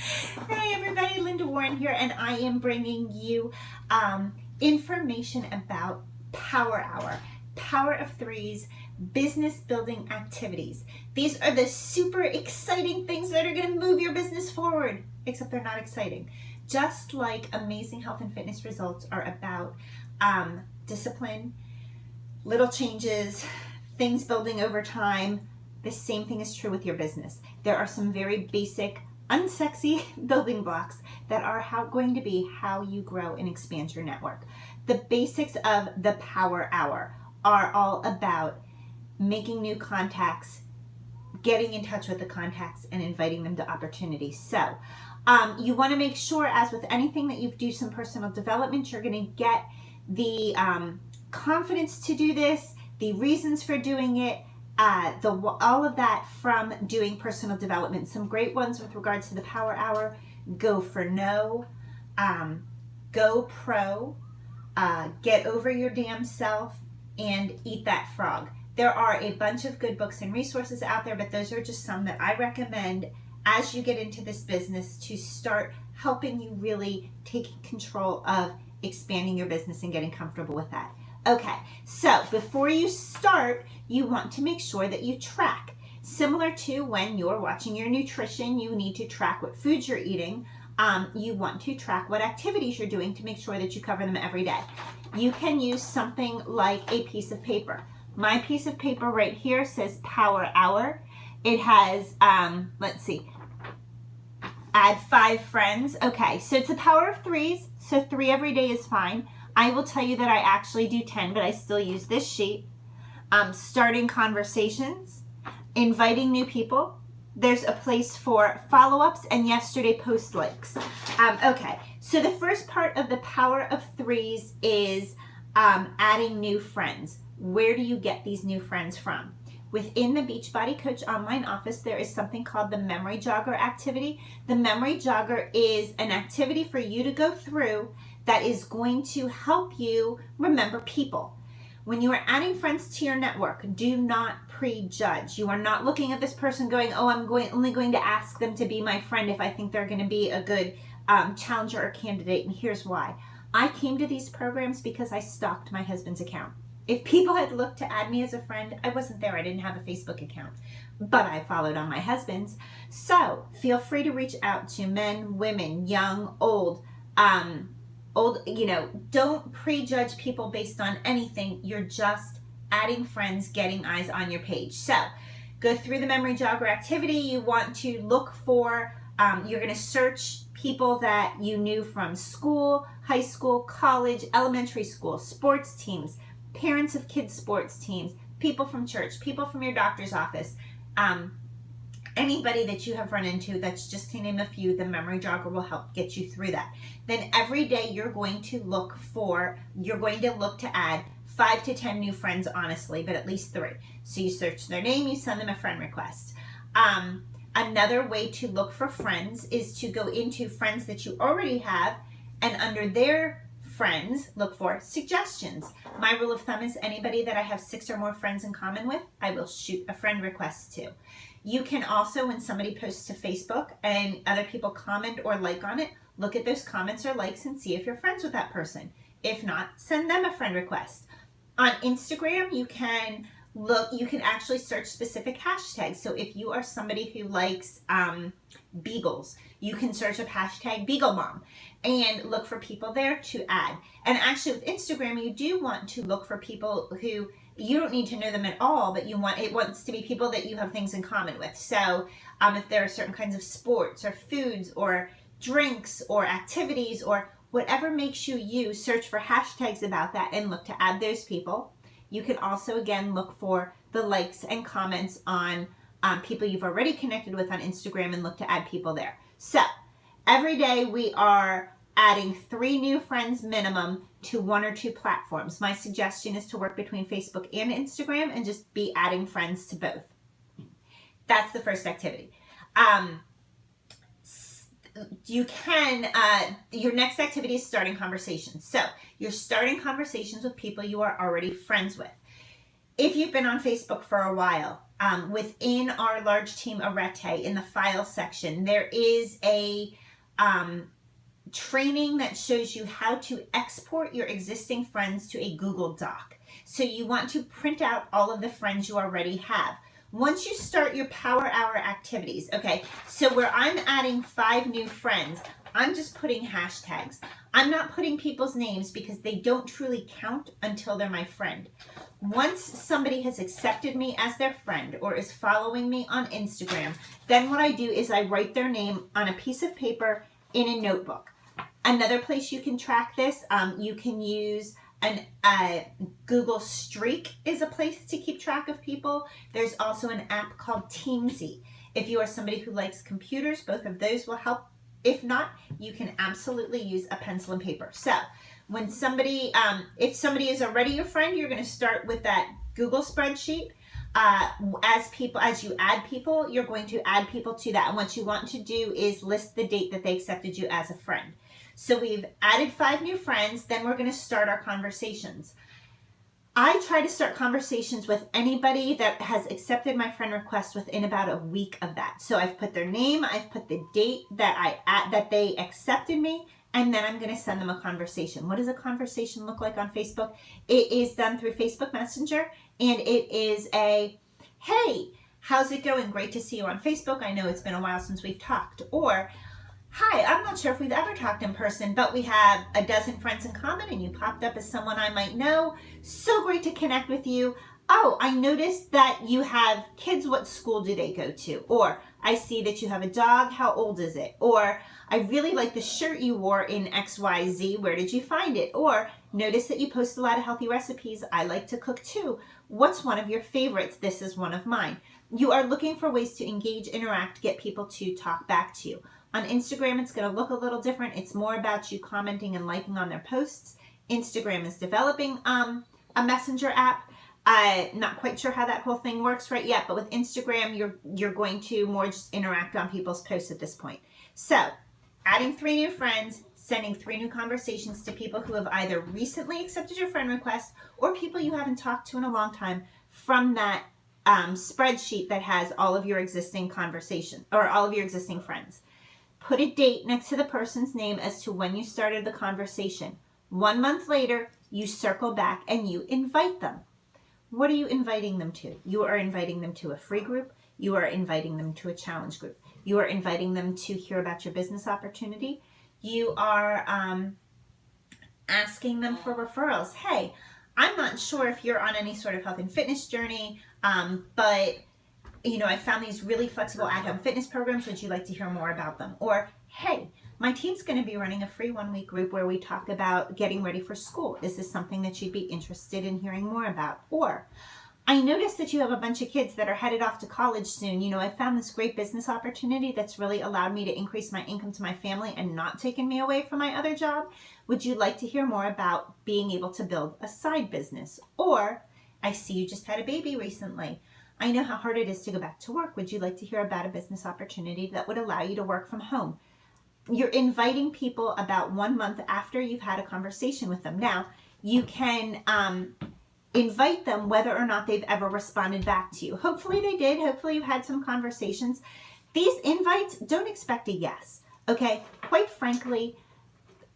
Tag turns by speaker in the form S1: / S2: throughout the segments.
S1: Hey everybody, Linda Warren here, and I am bringing you information about Power Hour, Power of Threes, business building activities. These are the super exciting things that are going to move your business forward, except they're not exciting. Just like amazing health and fitness results are about discipline, little changes, things building over time, the same thing is true with your business. There are some very basic, unsexy building blocks that are going to be how you grow and expand your network. The basics of the Power Hour are all about making new contacts, getting in touch with the contacts, and inviting them to opportunities. So you want to make sure, as with anything that you do some personal development, you're going to get the confidence to do this, the reasons for doing it, all of that from doing personal development. Some great ones with regards to the Power Hour: Go for No, Go Pro, Get Over Your Damn Self, and Eat That Frog. There are a bunch of good books and resources out there, but those are just some that I recommend as you get into this business to start helping you really take control of expanding your business and getting comfortable with that. Okay, so before you start, you want to make sure that you track. Similar to when you're watching your nutrition, you need to track what foods you're eating. You want to track what activities you're doing to make sure that you cover them every day. You can use something like a piece of paper. My piece of paper right here says Power Hour. It has, let's see, add 5 friends. Okay, so it's a power of threes, so 3 every day is fine. I will tell you that I actually do 10, but I still use this sheet. Starting conversations, inviting new people. There's a place for follow-ups and yesterday post likes. Okay, so the first part of the Power of Threes is adding new friends. Where do you get these new friends from? Within the Beachbody Coach online office, there is something called the Memory Jogger activity. The Memory Jogger is an activity for you to go through that is going to help you remember people. When you are adding friends to your network, do not prejudge. You are not looking at this person going, oh, I'm only going to ask them to be my friend if I think they're going to be a good challenger or candidate, and here's why. I came to these programs because I stalked my husband's account. If people had looked to add me as a friend, I wasn't there. I didn't have a Facebook account, but I followed on my husband's. So feel free to reach out to men, women, young, old, don't prejudge people based on anything. You're just adding friends, getting eyes on your page. So go through the Memory Jogger activity. You want to look for, you're going to search people that you knew from school, high school, college, elementary school, sports teams, parents of kids' sports teams, people from church, people from your doctor's office, anybody that you have run into. That's just to name a few. The Memory Jogger will help get you through that. Then every day you're going to look to add 5 to 10 new friends, honestly, but at least 3. So you search their name, you send them a friend request. Another way to look for friends is to go into friends that you already have, and under their friends, look for suggestions. My rule of thumb is anybody that I have 6 or more friends in common with, I will shoot a friend request to. You can also, when somebody posts to Facebook and other people comment or like on it, look at those comments or likes and see if you're friends with that person. If not, send them a friend request. On Instagram, you can actually search specific hashtags. So if you are somebody who likes beagles, you can search up hashtag Beagle Mom and look for people there to add. And actually with Instagram, you do want to look for people who you don't need to know them at all, but it wants to be people that you have things in common with. So if there are certain kinds of sports or foods or drinks or activities or whatever makes you search for hashtags about that and look to add those people. You can also, again, look for the likes and comments on people you've already connected with on Instagram and look to add people there. So every day we are adding 3 new friends minimum to 1 or 2 platforms. My suggestion is to work between Facebook and Instagram and just be adding friends to both. That's the first activity. Your next activity is starting conversations. So you're starting conversations with people you are already friends with. If you've been on Facebook for a while, within our large team Arete, in the file section, there is a training that shows you how to export your existing friends to a Google Doc. So you want to print out all of the friends you already have. Once you start your Power Hour activities, okay, so where I'm adding 5 new friends, I'm just putting hashtags. I'm not putting people's names because they don't truly count until they're my friend. Once somebody has accepted me as their friend or is following me on Instagram, then what I do is I write their name on a piece of paper in a notebook. Another place you can track this, you can use Google Streak is a place to keep track of people. There's also an app called Teamsy. If you are somebody who likes computers, both of those will help. If not, you can absolutely use a pencil and paper. So when somebody, if somebody is already your friend, you're going to start with that Google spreadsheet. As you add people, you're going to add people to that. And what you want to do is list the date that they accepted you as a friend. So we've added 5 new friends, then we're going to start our conversations. I try to start conversations with anybody that has accepted my friend request within about a week of that. So I've put their name, I've put the date that they accepted me, and then I'm going to send them a conversation. What does a conversation look like on Facebook? It is done through Facebook Messenger, and it is a, hey, how's it going? Great to see you on Facebook. I know it's been a while since we've talked. Or, hi, I'm not sure if we've ever talked in person, but we have a dozen friends in common and you popped up as someone I might know. So great to connect with you. Oh, I noticed that you have kids. What school do they go to? Or I see that you have a dog. How old is it? Or I really like the shirt you wore in XYZ. Where did you find it? Or notice that you post a lot of healthy recipes. I like to cook too. What's one of your favorites? This is one of mine. You are looking for ways to engage, interact, get people to talk back to you. On Instagram, it's going to look a little different. It's more about you commenting and liking on their posts. Instagram is developing a messenger app. Not quite sure how that whole thing works right yet, but with Instagram, you're going to more just interact on people's posts at this point. So, adding 3 new friends, sending 3 new conversations to people who have either recently accepted your friend request or people you haven't talked to in a long time from that spreadsheet that has all of your existing conversation or all of your existing friends. Put a date next to the person's name as to when you started the conversation. 1 month later, you circle back and you invite them. What are you inviting them to? You are inviting them to a free group. You are inviting them to a challenge group. You are inviting them to hear about your business opportunity. You are asking them for referrals. Hey, I'm not sure if you're on any sort of health and fitness journey, but I found these really flexible at-home fitness programs. Would you like to hear more about them? Or, hey, my team's going to be running a free 1-week group where we talk about getting ready for school. Is this something that you'd be interested in hearing more about? Or, I noticed that you have a bunch of kids that are headed off to college soon. I found this great business opportunity that's really allowed me to increase my income to my family and not taken me away from my other job. Would you like to hear more about being able to build a side business? Or, I see you just had a baby recently. I know how hard it is to go back to work. Would you like to hear about a business opportunity that would allow you to work from home? You're inviting people about 1 month after you've had a conversation with them. Now, you can invite them whether or not they've ever responded back to you. Hopefully they did. Hopefully you've had some conversations. These invites, don't expect a yes. Okay? Quite frankly,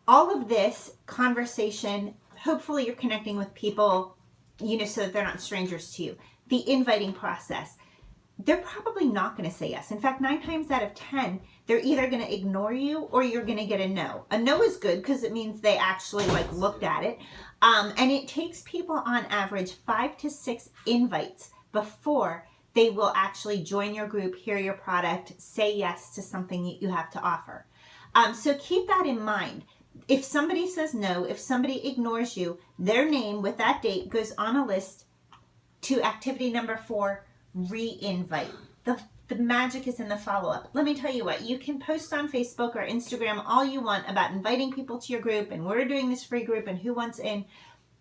S1: all of this conversation, hopefully you're connecting with people, so that they're not strangers to you. The inviting process, they're probably not going to say yes. In fact, 9 times out of 10, they're either going to ignore you or you're going to get a no. A no is good because it means they actually looked at it. And it takes people on average 5 to 6 invites before they will actually join your group, hear your product, say yes to something you have to offer. So keep that in mind. If somebody says no, if somebody ignores you, their name with that date goes on a list to activity number 4, re-invite. The magic is in the follow-up. Let me tell you what, you can post on Facebook or Instagram all you want about inviting people to your group and we're doing this free group and who wants in.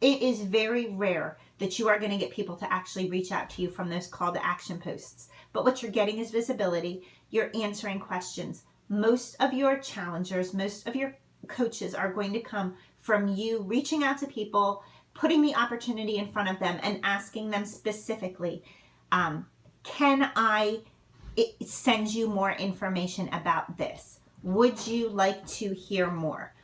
S1: It is very rare that you are going to get people to actually reach out to you from those call to action posts. But what you're getting is visibility. You're answering questions. Most of your challengers, most of your coaches are going to come from you reaching out to people, putting the opportunity in front of them and asking them specifically, can I send you more information about this? Would you like to hear more?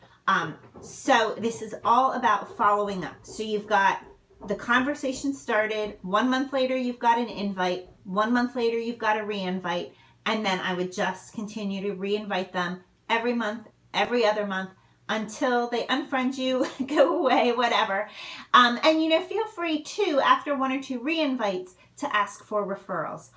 S1: So this is all about following up. So you've got the conversation started. 1 month later, you've got an invite. 1 month later, you've got a re-invite. And then I would just continue to re-invite them every month, every other month, until they unfriend you, go away, whatever. And feel free too, after 1 or 2 re-invites, to ask for referrals.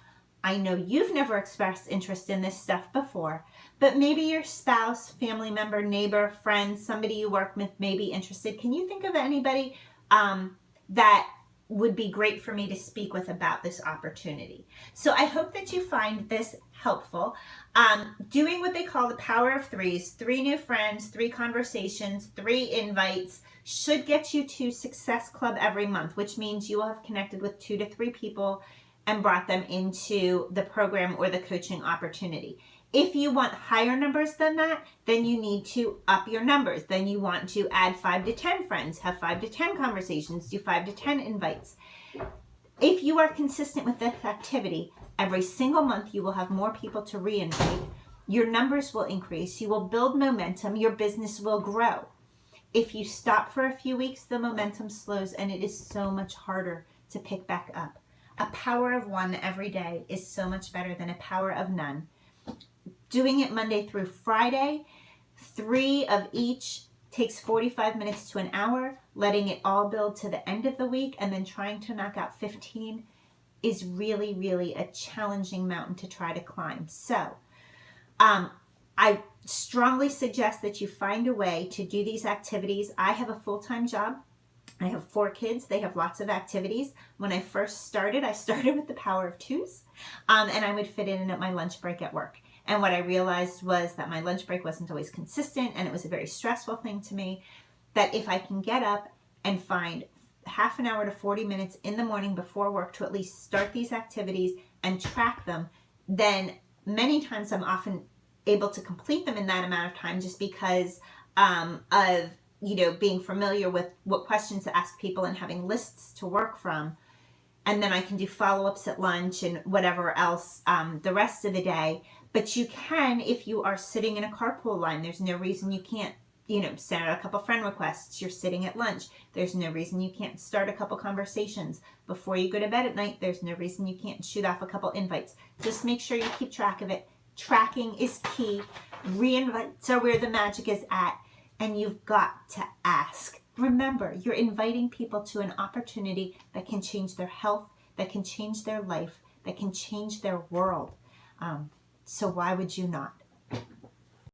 S1: I know you've never expressed interest in this stuff before, but maybe your spouse, family member, neighbor, friend, somebody you work with may be interested. Can you think of anybody that would be great for me to speak with about this opportunity? So I hope that you find this helpful. Doing what they call the power of threes, 3 new friends, 3 conversations, 3 invites, should get you to Success Club every month, which means you will have connected with 2 to 3 people and brought them into the program or the coaching opportunity. If you want higher numbers than that, then you need to up your numbers. Then you want to add 5 to 10 friends, have 5 to 10 conversations, do 5 to 10 invites. If you are consistent with this activity, every single month you will have more people to re-invite. Your numbers will increase. You will build momentum. Your business will grow. If you stop for a few weeks, the momentum slows and it is so much harder to pick back up. A power of 1 every day is so much better than a power of none. Doing it Monday through Friday, 3 of each takes 45 minutes to an hour. Letting it all build to the end of the week and then trying to knock out 15 is really, really a challenging mountain to try to climb. So I strongly suggest that you find a way to do these activities. I have a full-time job. I have 4 kids. They have lots of activities. When I first started, I started with the power of 2s, and I would fit in at my lunch break at work. And what I realized was that my lunch break wasn't always consistent, and it was a very stressful thing to me, that if I can get up and find half an hour to 40 minutes in the morning before work to at least start these activities and track them, then many times I'm often able to complete them in that amount of time just because of being familiar with what questions to ask people and having lists to work from. And then I can do follow-ups at lunch and whatever else the rest of the day. But you can, if you are sitting in a carpool line, there's no reason you can't, send out a couple friend requests. You're sitting at lunch. There's no reason you can't start a couple conversations. Before you go to bed at night, there's no reason you can't shoot off a couple invites. Just make sure you keep track of it. Tracking is key. Re-invites are where the magic is at. And you've got to ask. Remember, you're inviting people to an opportunity that can change their health, that can change their life, that can change their world. So why would you not?